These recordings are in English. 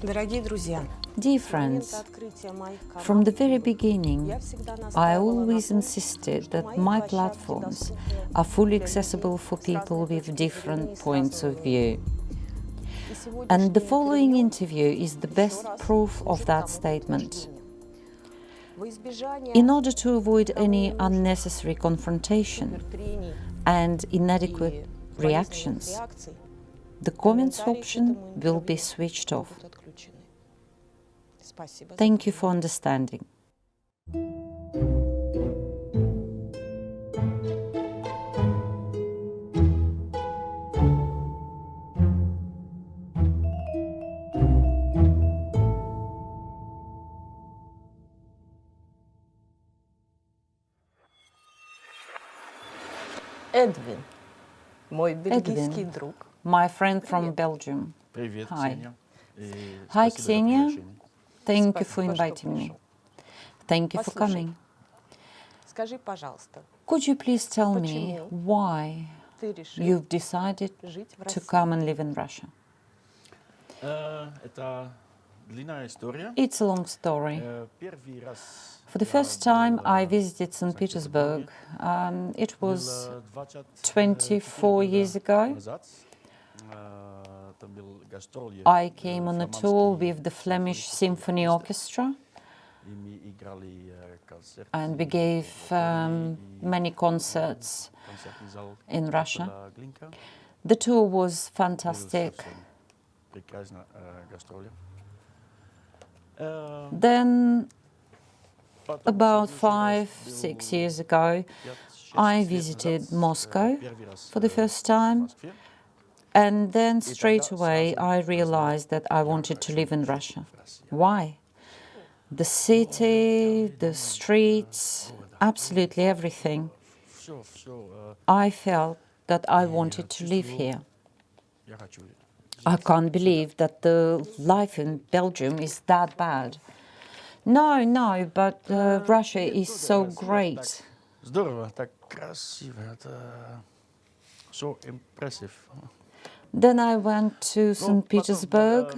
Dear friends, from the very beginning, I always insisted that my platforms are fully accessible for people with different points of view. And the following interview is the best proof of that statement. In order to avoid any unnecessary confrontation and inadequate reactions, the comments option will be switched off. Thank you for understanding. Edwin, мой бельгийский друг. My friend from Belgium. Привет, Hi. Ksenia. Hi, Ksenia. Thank you for inviting me. Thank you for coming. Скажи, пожалуйста, Could you please tell me why ты решил you've decided жить в to России? come and live in Russia? Это длинная история. It's a long story. Первый раз For the first time I visited St. Petersburg. It was 24 years ago. I came on a tour with the Flemish Symphony Orchestra, and we gave many concerts in Russia. The tour was fantastic. Then, about 5-6 years ago, I visited Moscow for the first time, and then straight away I realized that I wanted to live in Russia. Why? The city, the streets, absolutely everything. I felt that I wanted to live here. I can't believe that the life in Belgium is that bad. No, but Russia is so great. Здорово, так красиво, это so impressive. Then I went to St. Petersburg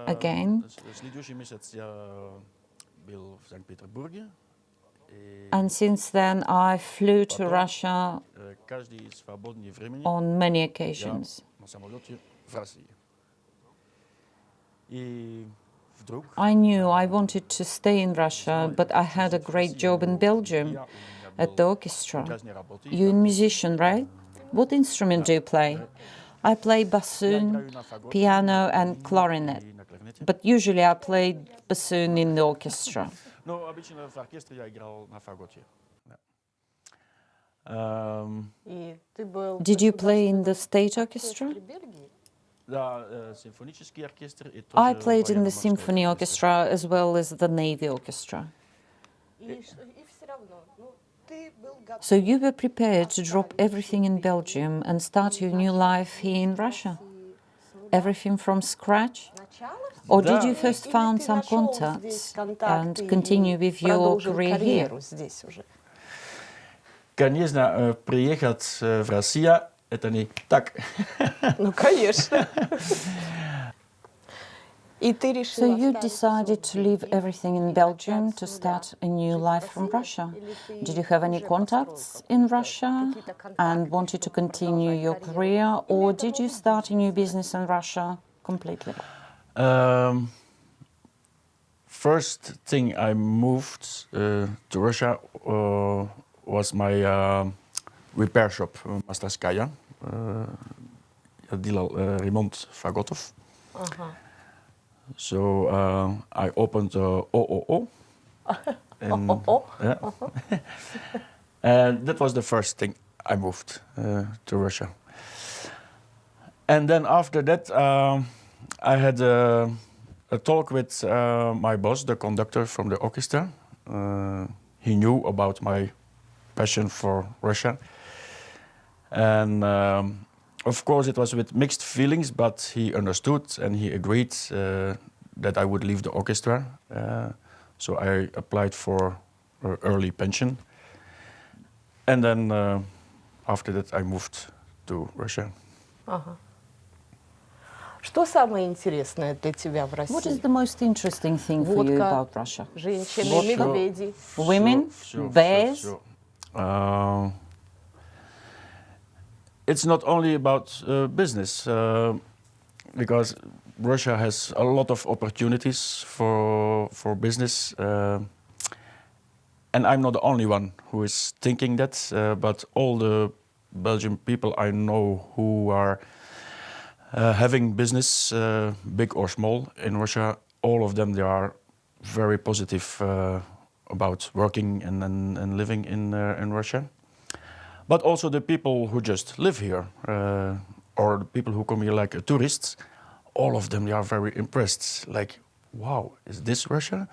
again, Следующий месяц я был в Санкт-Петербурге. and since then I flew to Russia Каждый свободное время on many occasions. на самолете в России. И вдруг I knew I wanted to stay in Russia, but I had a great job in Belgium at the orchestra. You're a musician, right? What instrument do you play? I play bassoon, piano and clarinet, but usually I play bassoon in the orchestra. Ну, обычно в оркестре я играл на фаготе. И ты был Did you play in the state orchestra? Бельгии? Да, симфонический оркестр и тоже I played in the военно-морской symphony orchestra as well as the navy orchestra. И все равно, ну, ты был готов. So you were prepared to drop everything in Belgium and start your new life here in Russia? Everything from scratch? Начало? Or did you first found some contacts and continue with your career here? Здесь уже. Конечно, приехать в Россию это не так. Ну, конечно. И ты So решил you decided to leave everything in Belgium to start a new life from Russia. Did you have any contacts in Russia and wanted to continue your career, or did you start a new business in Russia completely? First thing I moved to Russia was my repair shop, Mastarskaya. Я делал ремонт фаготов. So I opened OOO. And, and that was the first thing I moved to Russia. And then after that, I had a talk with my boss, the conductor from the orchestra. He knew about my passion for Russia. And of course, it was with mixed feelings, but he understood and he agreed that I would leave the orchestra. So I applied for early pension. And then after that, I moved to Russia. Ага. Что самое интересное для тебя в What is России? the most interesting thing for you Водка, about Russia? женщины, Sure. медведи. Women, bears. It's not only about business, because Russia has a lot of opportunities for business, and I'm not the only one who is thinking that. But all the Belgian people I know who are having business, big or small, in Russia, all of them they are very positive about working and living in Russia. But also the people who just live here, or the people who come here like tourists, all of them they are very impressed. Like, wow, is this Russia?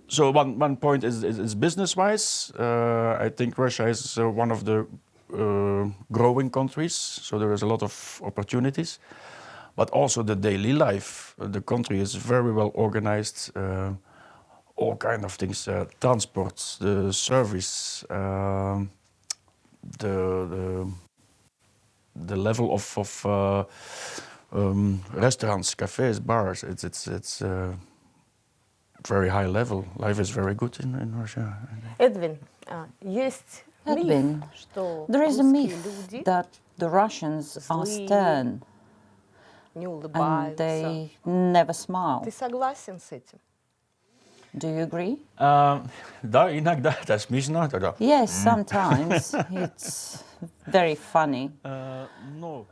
So one point is business-wise. I think Russia is one of the growing countries, so there is a lot of opportunities. But also the daily life. The country is very well organized. All kind of things, transport, the service, the level of restaurants, cafes, bars. It's very high level. Life is very good in Russia. Эдвин, есть Edwin, миф, что there is a русские myth люди that the Russians are Злые. stern не and улыбаются. they never smile. Ты согласен с этим? Do you agree? Da inakda tas smiješno, teda. Yes, sometimes it's very funny. No.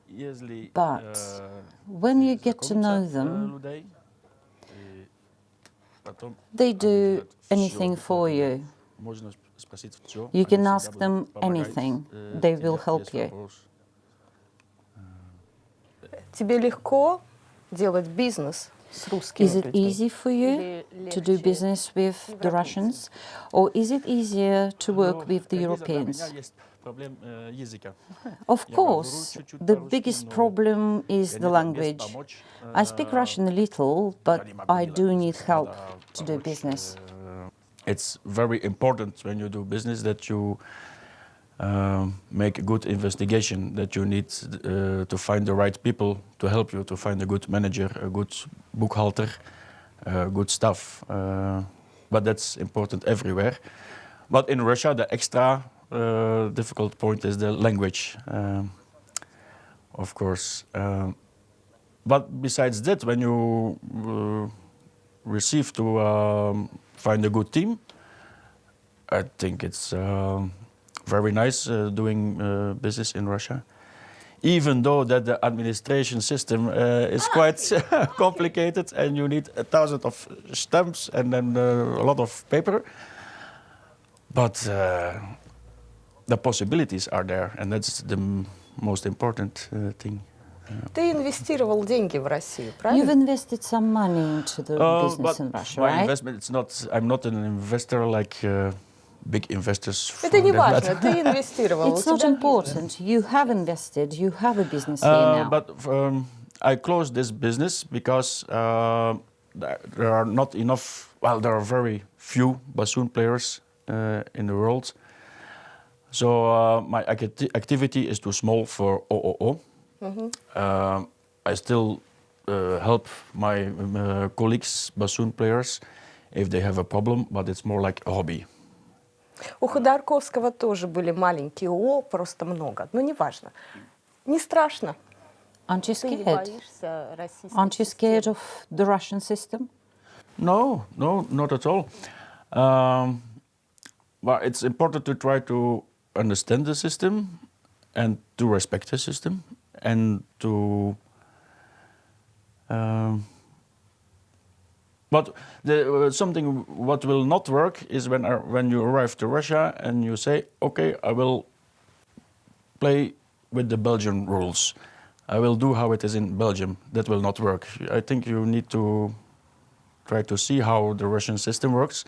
Если, But when you get to know them, людей, потом they do делают anything всё. for you. Можно спросить всё, You они can всегда ask будут them помогать, anything. They тебе will help есть you. вопрос. Тебе легко делать бизнес с русскими Is it людьми? easy for you Или to do легче business with the европейцам? Russians? Or is it easier to work with the Как вижу, для Europeans? меня есть проблем языка. Of Я говорю course, чуть-чуть the по-русски, biggest но problem is я the не могу без language. помочь. I speak Russian a little, but Я не могу I делать do need бизнес, help надо to do помочь. business. It's very important when you do business that you make a good investigation, that you need to find the right people to help you, to find a good manager, a good boekhalter, good staff. But that's important everywhere. But in Russia, the extra difficult point is the language, of course. But besides that, when you receive to find a good team, I think it's very nice doing business in Russia. Even though that the administration system is quite complicated and you need 1,000 of stamps and then a lot of paper. But the possibilities are there, and that's the most important thing. Ты инвестировал деньги в Россию, You've правильно? invested some money into the business in Russia, my right? investment, it's not. I'm not an investor like big investors. Это не for важно, that. ты инвестировал. It's у not тебя important. You have invested. You have a business here now. But I closed this business because there are not enough. Well, there are very few bassoon players in the world. So my activity is too small for OOO. I still help my colleagues, bassoon players, if they have a problem, but it's more like a hobby. У Ходорковского тоже были маленькие ООО, просто много. Но неважно. Не страшно. Aren't you Ты не scared? боишься российской Aren't you scared системы. of the Russian system? No, not at all. But it's important to try to understand the system and to respect the system and to. But something what will not work is when you arrive to Russia and you say, okay, I will play with the Belgian rules. I will do how it is in Belgium. That will not work. I think you need to try to see how the Russian system works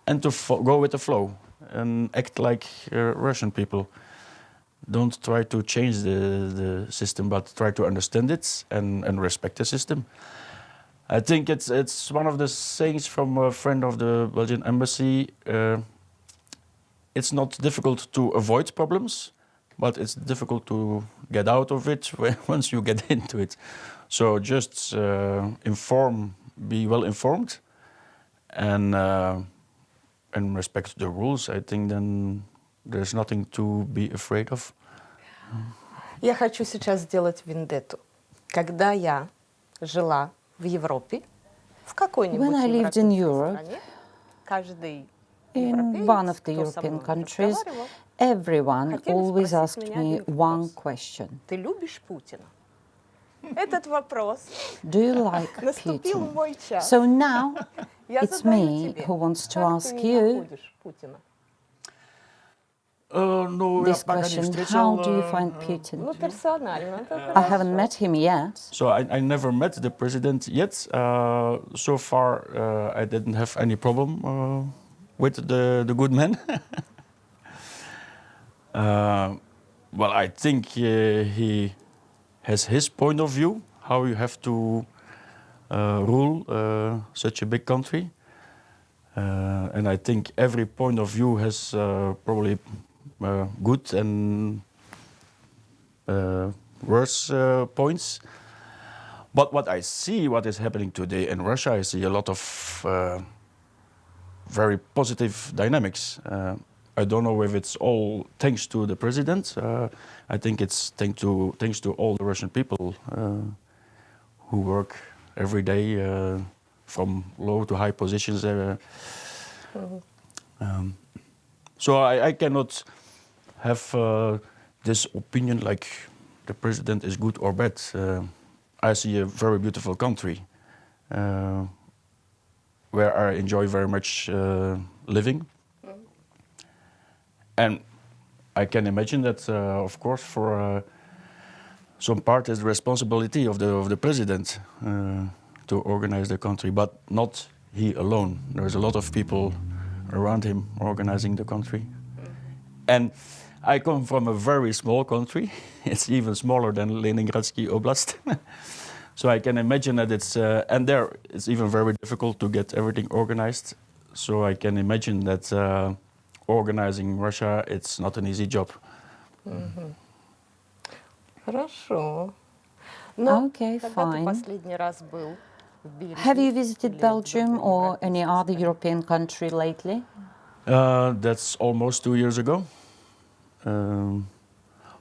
and to go with the flow and act like Russian people. Don't try to change the system, but try to understand it and respect the system. I think it's one of the sayings from a friend of the Belgian embassy. It's not difficult to avoid problems, but it's difficult to get out of it once you get into it. So just be well informed, and respect the rules. I think then there's nothing to be afraid of. Я хочу сейчас сделать вендетту. Когда я жила в Европе, в какой-нибудь When I lived in европейской Europe, стране, каждый in европеец, one of the кто со European мной countries, разговаривал, everyone хотели always спросить asked меня me один one вопрос. question. Ты любишь Путина? Этот вопрос Do you like наступил Putin? мой час. So now Я it's задаю me тебе, who wants to как ask ты you находишь Путина? No, this question. How do you find Putin? Ну, персонально. I haven't met him yet. So I never met the president yet. So far, I didn't have any problem with the good man. Well, I think he has his point of view, how you have to rule such a big country. And I think every point of view has probably good and worse points. But what I see, what is happening today in Russia, I see a lot of very positive dynamics. I don't know if it's all thanks to the president. I think it's thanks to all the Russian people who work every day from low to high positions. So I cannot have this opinion like the president is good or bad. I see a very beautiful country where I enjoy very much living. And I can imagine that, of course, for some part is the responsibility of the president to organize the country, but not he alone. There's a lot of people around him organizing the country. And I come from a very small country. It's even smaller than Leningradsky Oblast. So I can imagine that and there it's even very difficult to get everything organized. So I can imagine that organizing Russia, it's not an easy job. Хорошо. Но Okay, когда ты fine. последний раз был в Бельгии? Have you visited или в Belgium другой or any европейской other стране? European country lately? That's almost 2 years ago.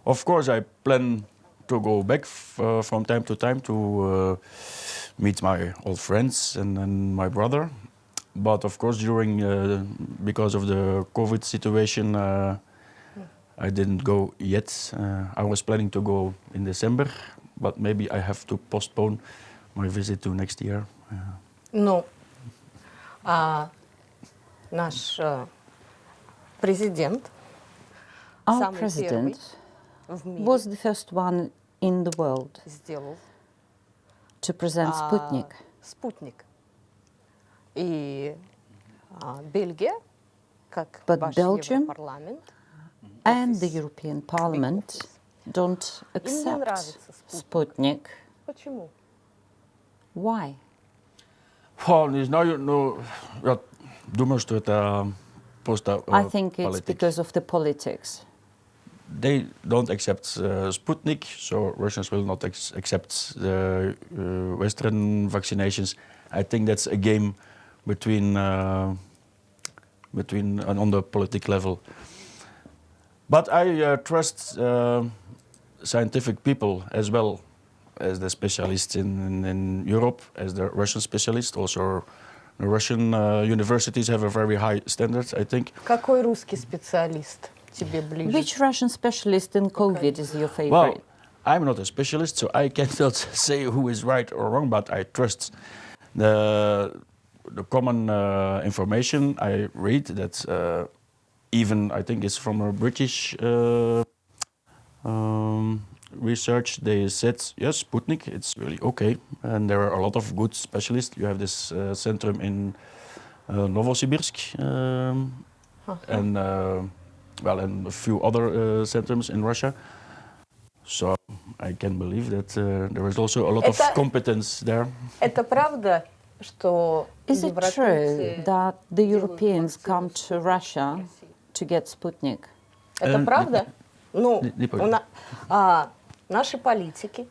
Of course, I plan to go back from time to time to meet my old friends and my brother. But of course, because of the COVID situation, I didn't go yet. I was planning to go in December, but maybe I have to postpone my visit to next year. Ну, наш президент Our самый первый president в мире was the first one in the world сделал to present Sputnik. Спутник. И Бельгия, как But ваш Belgium Европарламент, and the European Parliament don't им не accept нравится Спутник. Sputnik. Почему? Why? Не знаю, но я думаю, что это просто I think it's политика. because of the politics. They don't accept Sputnik, so Russians will not accept the Western vaccinations. I think that's a game between on the political level. But I trust scientific people as well as the specialists in Europe, as the Russian specialists. Also, the Russian universities have a very high standard, I think. Какой русский специалист тебе ближе? Which Russian specialist in COVID is your favorite? Well, I'm not a specialist, so I cannot say who is right or wrong, but I trust the common information I read that even I think it's from a British research. They said, yes, Sputnik, it's really okay. And there are a lot of good specialists. You have this centrum in Novosibirsk and and a few other centrums in Russia. So I can believe that there is also a lot of competence there. Это правда, что Is it true европейцы that the делают Europeans вакцину come to Russia to get Sputnik? Это правда? Ну, Не понял. наши политики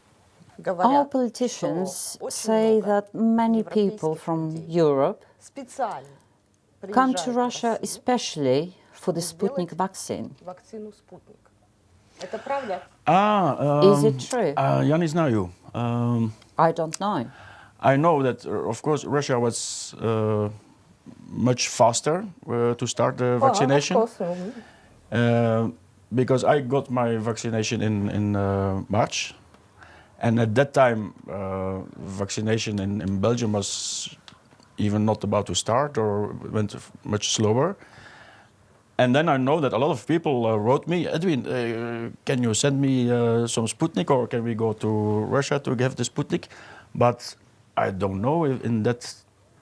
Our говорят, politicians что очень say много that many people европейских from людей Europe специально come to приезжают в Russia Россию, especially for the сделать Sputnik vaccine. вакцину «Спутник». Это правда? Is it true? Я не знаю. I don't know. I know that, of course, Russia was much faster to start the vaccination. Of course. Because I got my vaccination in March. And at that time, vaccination in Belgium was even not about to start or went much slower. And then I know that a lot of people wrote me, Edwin, can you send me some Sputnik or can we go to Russia to give the Sputnik? But I don't know if in that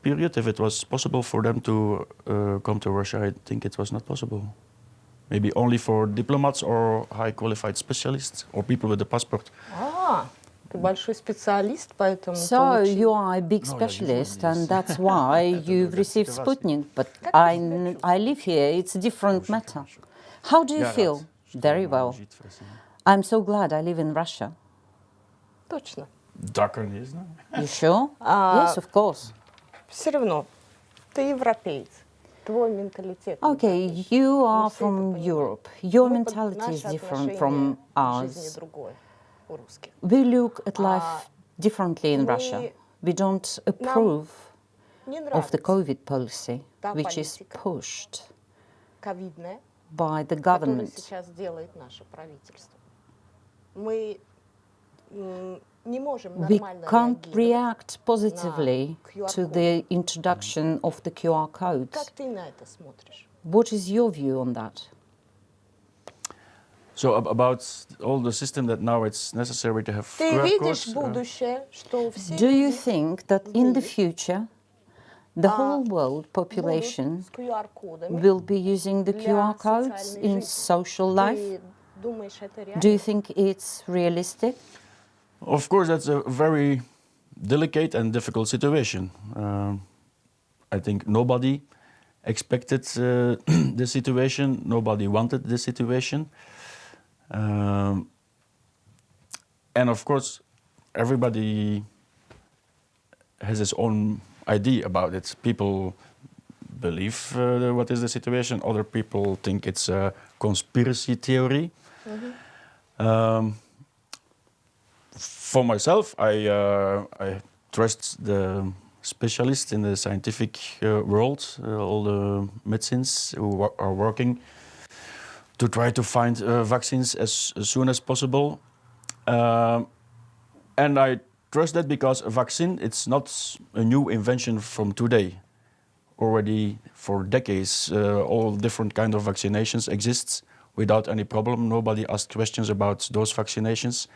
period if it was possible for them to come to Russia. I think it was not possible. Maybe only for diplomats or high qualified specialists or people with a passport. Ты большой специалист, поэтому So you are a big specialist, and that's why you've received Sputnik. But I live here. It's a different matter. How do you feel? Very well. I'm so glad I live in Russia. Точно. Да, конечно. You sure? Yes, of course. Все равно, ты европеец. Твой менталитет. Okay, you are from Europe. Your mentality is different from ours. We look at life differently in Russia. We don't approve of the COVID policy, which is pushed by the government. We can't react positively to the introduction of the QR codes. What is your view on that? So about all the system that now it's necessary to have QR codes. Do you think that in the future the whole world population will be using the QR codes in social life? Do you think it's realistic? Of course, that's a very delicate and difficult situation. I think nobody expected this situation. Nobody wanted this situation. And of course, everybody has his own idea about it. People believe what is the situation. Other people think it's a conspiracy theory. For myself, I trust the specialists in the scientific world, all the medicines who are working to try to find vaccines as soon as possible. And I trust that because a vaccine, it's not a new invention from today. Already for decades, all different kinds of vaccinations exist without any problem. Nobody asked questions about those vaccinations.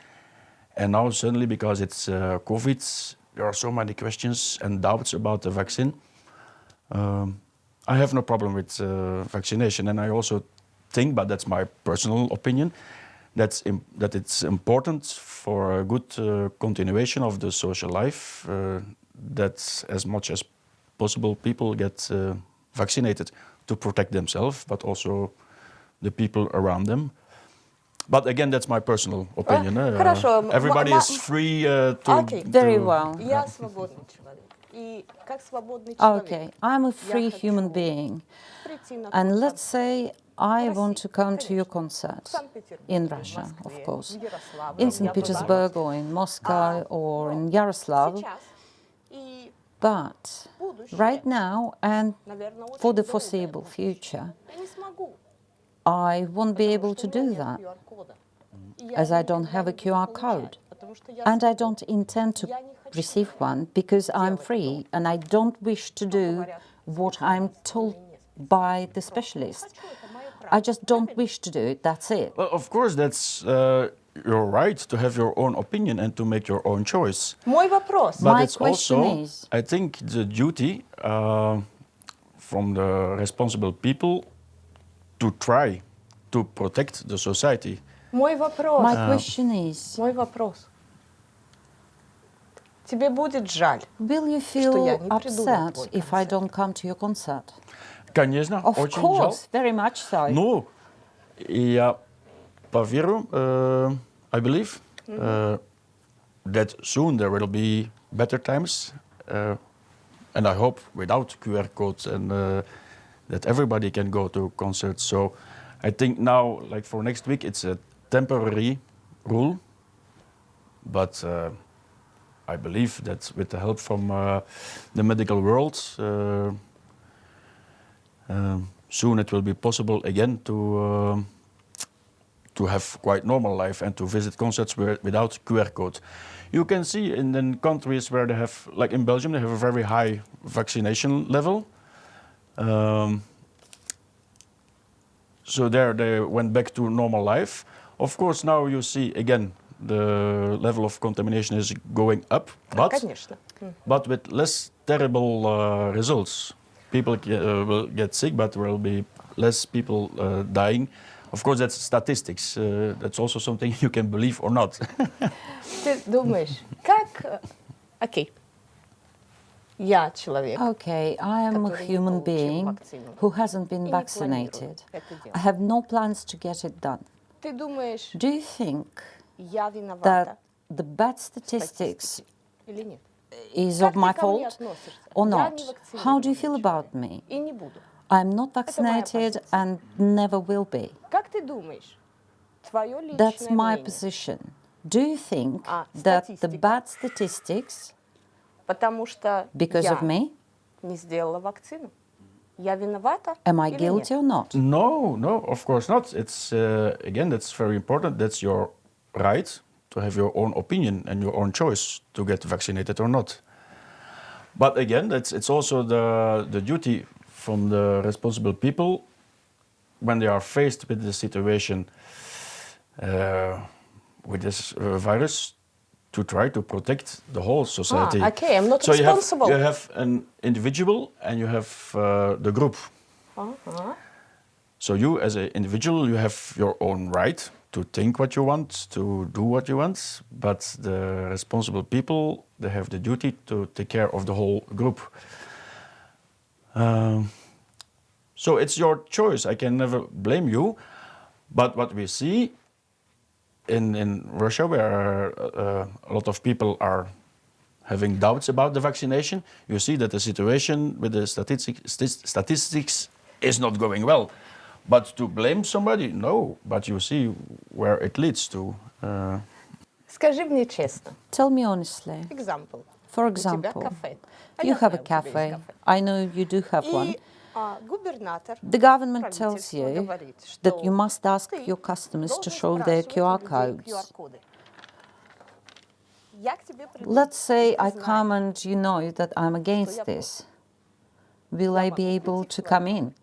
And now suddenly, because it's COVID, there are so many questions and doubts about the vaccine. I have no problem with vaccination, and I also think, but that's my personal opinion, that it's important for a good continuation of the social life, that as much as possible people get vaccinated to protect themselves, but also the people around them. But again, that's my personal opinion. Everybody is free to... Very well. Я свободный человек. И как свободный Okay, I'm a free human being. And let's say I want to come to your concert in Russia, of course, in St. Petersburg or in Moscow or in Yaroslavl. But right now and for the foreseeable future, I won't be able to do that, as I don't have a QR code. And I don't intend to receive one because I'm free and I don't wish to do what I'm told by the specialist. I just don't wish to do it, that's it. Well, of course, that's your right to have your own opinion and to make your own choice. Мой вопрос. But My it's question also, is, I think, the duty from the responsible people to try to protect the society. Мой вопрос. my question is, Мой вопрос. Тебе будет жаль. will you feel upset if I don't come to your concert? Конечно, Of очень жаль. course, very much so. Ну, я Paviru, I believe, that soon there will be better times, and I hope without QR codes and that everybody can go to concerts. So I think now, like for next week, it's a temporary rule, but I believe that with the help from the medical world, soon it will be possible again to have quite normal life and to visit concerts without QR code. You can see in countries where they have, like in Belgium, they have a very high vaccination level. So there they went back to normal life. Of course, now you see again the level of contamination is going up, but with less terrible results. People will get sick, but there will be less people dying. Of course, that's statistics. That's also something you can believe or not. Ты думаешь, как... Окей. Я человек. Okay, I am a human being who hasn't been vaccinated. I have no plans to get it done. Ты думаешь, Do you think я виновата that the bad в statistics статистике или нет? is Как of my ты ко мне fault относишься? or Я not? не How do you feel вакцинированный about человек me? и не буду. I'm not Это моя vaccinated позиция. and never will be. Как ты думаешь, твое That's личное my мнение? position. Do you think А, that the статистика. bad statistics, Потому что because я of me, не сделала вакцину. Я виновата am I или guilty нет? or not? No, no, of course not. It's again, that's very important. That's your right to have your own opinion and your own choice to get vaccinated or not. But again, it's also the duty from the responsible people when they are faced with the situation with this virus to try to protect the whole society. Okay, I'm not so responsible. You have an individual and you have the group. So you as an individual, you have your own right to think what you want, to do what you want, but the responsible people, they have the duty to take care of the whole group. So it's your choice. I can never blame you. But what we see in Russia, where a lot of people are having doubts about the vaccination, you see that the situation with the statistics is not going well. But to blame somebody, no. But you see where it leads to. Скажи мне честно. Tell me honestly. Example. For У тебя example, кафе. you have a cafe. I know you do have one. И губернатор, The government tells правительство you говорит, that что you must ask ты your customers to должен show their спрашивать QR у людей codes. QR-коды. Я к тебе приду, Let's say и ты I знаешь, come and you know that I'm against this. Will I be able to come in?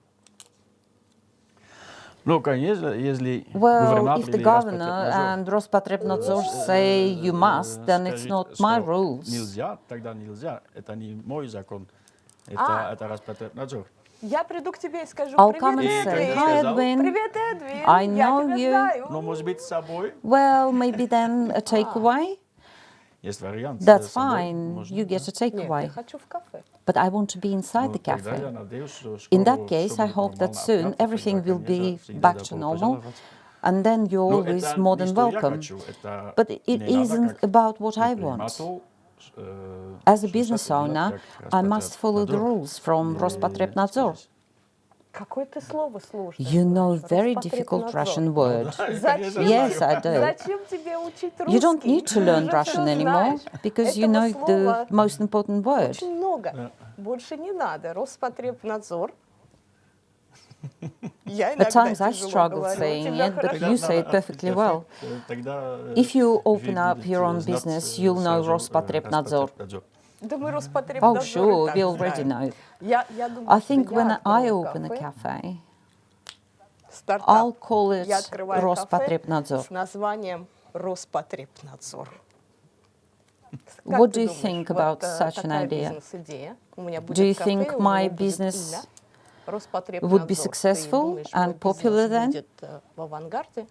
Ну, конечно, если Well, if губернатор the или governor Роспотребнадзор, and Rospotrebnadzor say you must, then it's скажет, not my что rules. нельзя, тогда нельзя. Это не мой закон. А. Это Роспотребнадзор. я приду к тебе и скажу, I'll come and привет, say, Эдвин. hi Сказал. Edwin. Привет, Эдвин, I я know тебя you. знаю. Но может быть с собой Well, maybe then a takeaway? есть вариант. That's с собой fine, можно, you get да. a Нет, я takeaway. хочу в кафе. But I want to be inside the Ну, тогда я cafe. надеюсь, что In скоро that case, всё I будет hope that нормально. soon Опять, everything тогда, will be конечно, всегда back добро to normal. пожаловать. And then you're Но always это more не than что я welcome. хочу, это But it не надо isn't как about what I want. предприниматель, As a что business всё делать owner, как I must follow the Роспотребнадзор. rules from И Rospotrebnadzor. скажите. Какое ты слово сложное You know знаешь, very difficult Ruspotrebnadzor. Russian word. Зачем, Yes, I do. зачем тебе учить русский? You don't need to learn Ты уже Russian всё anymore знаешь. because you Этого know слова the most important word. очень много. Больше не надо. Роспотребнадзор. Я At иногда times I тяжело struggle говорю. У saying тебя it, but хорошо. you say it perfectly well. Тогда If you open вы up будете your own знать, business, you'll know сразу, Rospotrebnadzor. Роспотребнадзор. Да мы Oh, Роспотребнадзор и sure, так we already знаем. know. Я думаю, I что think я when I открою open a кафе, cafe, стартап. I'll call it Я открываю кафе Rospotrebnadzor. с названием Роспотребнадзор. What do you think about such an idea? Бизнес-идея. У меня будет Do you кафе, think у my него будет business имя Роспотребнадзор. would be Ты successful думаешь, мой and popular бизнес then? будет в авангарде?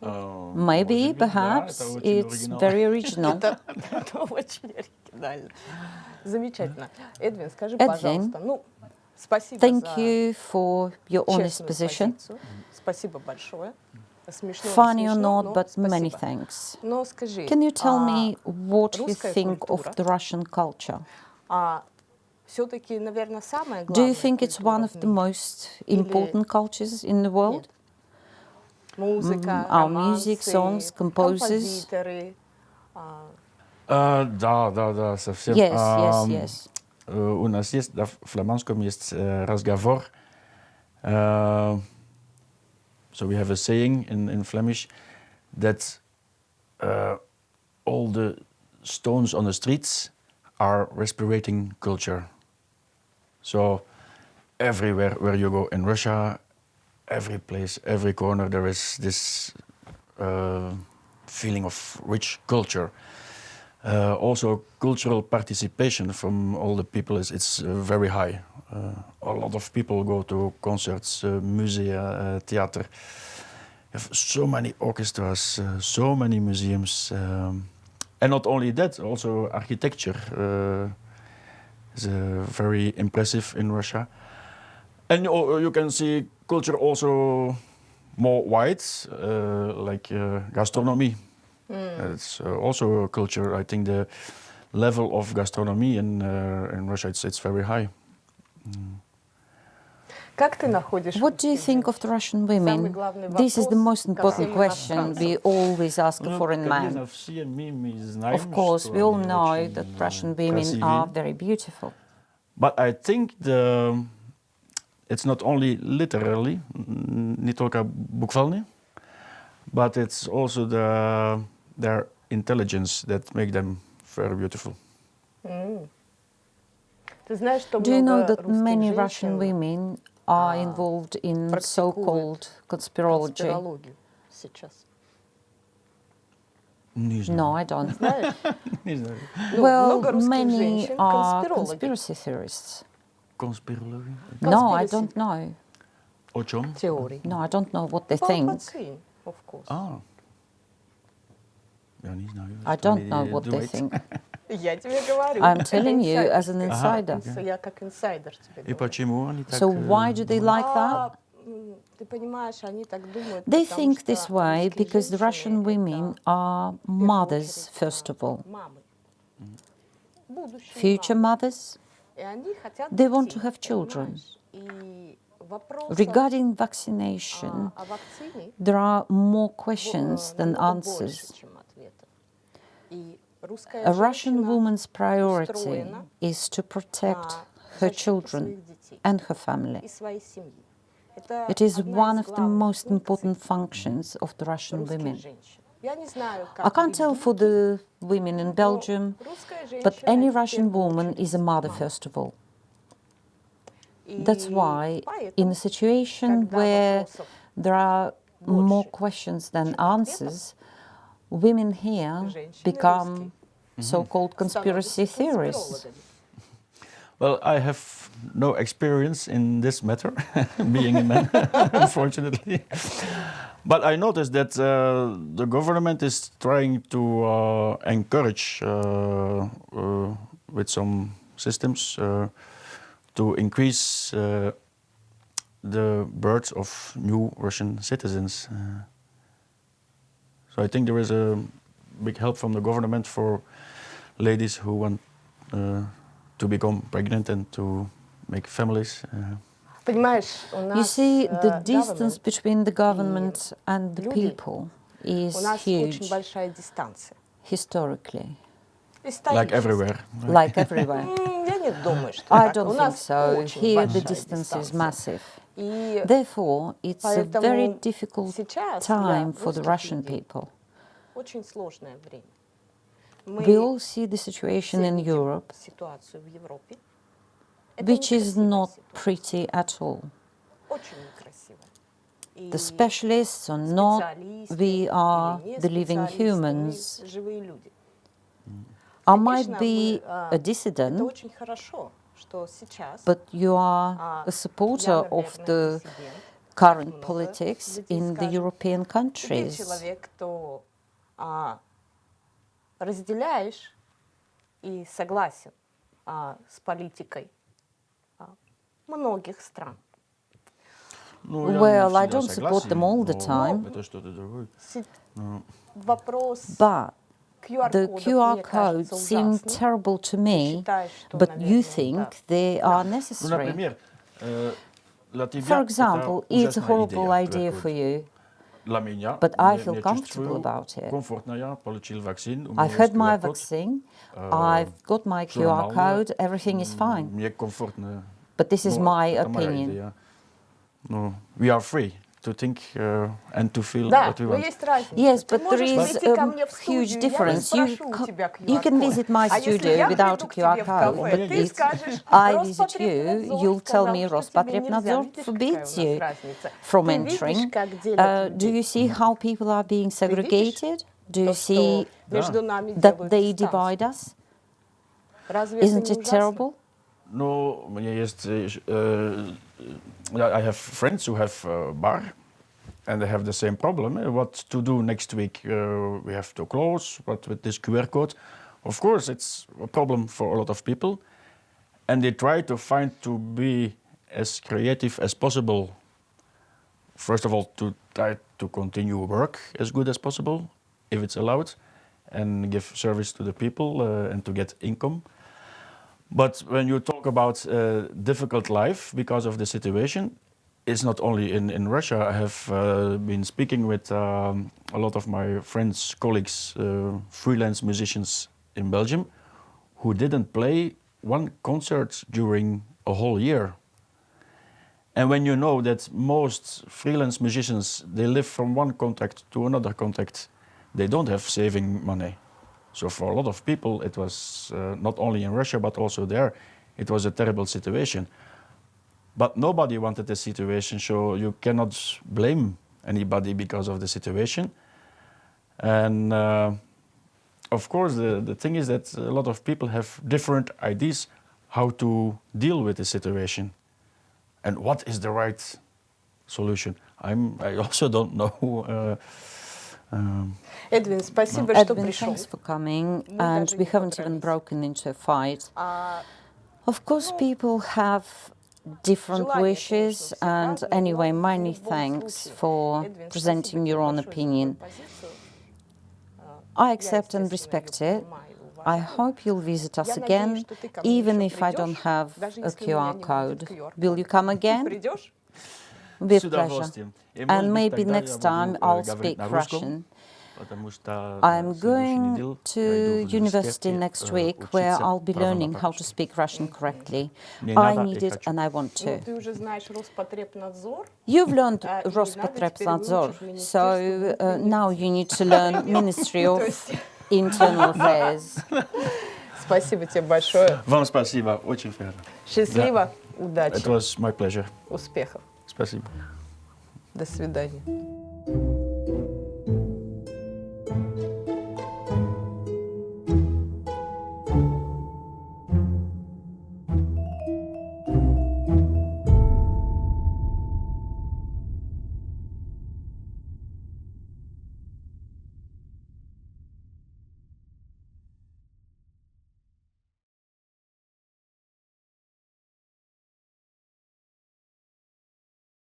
Maybe, perhaps, it's very original. Это очень оригинально. Замечательно. Эдвин, скажи, Edwin, пожалуйста, ну, спасибо Thank за you for your honest честную position. позицию. Спасибо большое. Funny or not, but many thanks. Но скажи, Can you tell me what you русская think of культура, the Russian culture? все-таки, наверное, самая Do you главная think it's one культура of в the мире? most important cultures in the world? Музыка, Our music, songs, романсы, composers? композиторы. Да, совсем. Yes, yes, yes. У нас есть, да, в фламандском есть разговор. So we have a saying in Flemish that all the stones on the streets are respirating culture. So everywhere where you go in Russia, every place, every corner, there is this feeling of rich culture. Also, cultural participation from all the people is very high. A lot of people go to concerts, musea, theater. You have so many orchestras, so many museums. And not only that, also architecture is very impressive in Russia. And you can see culture also more wide, like gastronomy. It's also a culture. I think the level of gastronomy in Russia, it's very high. Как ты находишь What do you русских think of the Russian women? главный This is the вопрос most ко important всем question иностранцам. we always ask a foreign man. Of course, we all know that Russian women are very beautiful. But I think it's not only literally, не только буквально, but it's also their intelligence that make them very beautiful. Ты знаешь, что Do you know много that many русских Russian женщин women are involved in so-called conspirology? конспирологию сейчас? Не знаю. No, I don't. Знаешь? Не знаю. Well, много русских many женщин are конспирологи. conspiracy theorists. Conspirology? No, I Conspiracy. don't know. О чем? Теории. No, I don't know what they About think. vaccine, of course. Ja, не знаю. I don't know what they think. Я тебе говорю. I'm telling you as an Инсайдерская. insider. Я как инсайдер тебе И говорю. почему они так... So why do they like that? Ты понимаешь, они так думают, They потому think что this way русские because the Russian женщины women это are в первую mothers, очередь, first of all, мамы. Будущие future мамы. mothers. И они хотят They want детей, to have children. понимаешь? И вопросов Regarding vaccination, о вакцине there are more questions than намного answers. больше, чем ответов. И русская A Russian женщина woman's priority устроена is to protect на her защиту children своих детей and her family. и своей семьи. Это It is одна one из of the главных most important functions of the Russian русских women. женщин. Я не знаю, I как can't tell for the women in Belgium, русская but женщина any это в Russian первую woman очередь is a mother, мама. first of all. И That's why, in поэтому, a situation когда where вопросов there are more больше, questions than чем ответов, answers, women here женщины become русские so-called conspiracy становятся theorists. конспирологами. Well, I have no experience in this matter, being a man, unfortunately. But I noticed that the government is trying to encourage with some systems to increase the birth of new Russian citizens. So I think there is a big help from the government for ladies who want to become pregnant and to make families. Понимаешь, у You нас see, the distance government, between the government and the люди, people у is нас очень huge, большая дистанция. historically, Like Исторически. everywhere. like everywhere. Я не думаю, что I так. У don't think нас so. очень Here the большая distance is дистанция. massive. И Therefore, it's a поэтому very difficult сейчас для time for the русских Russian людей people. очень сложное время. We all see the situation все in видим Europe, ситуацию в Европе. Это which is некрасивая not ситуация. pretty at all. Очень некрасивая. И The specialists are not, специалисты we are или не the living специалисты, humans. мы живые люди. I Конечно, might be a это dissident, очень хорошо, что сейчас but you are a supporter я, of наверное, the диссидент, current много politics людей in the скажут. European И ты countries. человек, кто разделяешь и согласен с политикой многих стран. Well, I don't support them all the time, but the QR codes seem terrible to me, but you think they are necessary. For example, it's a horrible idea for you, but I feel comfortable about it. I've had my vaccine, I've got my QR code, everything is fine. But this is my opinion. No, we are free to think and to feel what we want. Yes, but there is a huge difference. You can visit my studio without a QR code, but if I visit you, you'll tell me Rospotrebnadzor forbids you from entering. Do you see how people are being segregated? Do you see that they divide us? Isn't it terrible? No, I have friends who have a bar and they have the same problem. What to do next week? We have to close, but with this QR code. Of course, it's a problem for a lot of people. And they try to be as creative as possible. First of all, to try to continue work as good as possible, if it's allowed, and give service to the people and to get income. But when you talk about difficult life because of the situation, it's not only in Russia. I have been speaking with a lot of my friends, colleagues, freelance musicians in Belgium, who didn't play one concert during a whole year. And when you know that most freelance musicians, they live from one contract to another contract, they don't have saving money. So for a lot of people, it was not only in Russia, but also there, it was a terrible situation. But nobody wanted the situation, so you cannot blame anybody because of the situation. And of course, the thing is that a lot of people have different ideas how to deal with the situation. And what is the right solution? I also don't know. Edwin, спасибо, что Edwin, пришел. thanks for coming, and we haven't even broken into a fight. Of course, people have different wishes, and anyway, many thanks for presenting your own opinion. I accept and respect it. I hope you'll visit us again, even if I don't have a QR code. Will you come again? With pleasure. And maybe next time I'll speak Russian. I'm going to university next week where I'll be learning how to speak Russian correctly. I need it and I want to. You've learned Rospotrebnadzor, so now you need to learn Ministry of Internal Affairs. Спасибо тебе большое. Вам спасибо, очень приятно. Счастливо, удачи. It was my pleasure. Успехов. Спасибо. До свидания.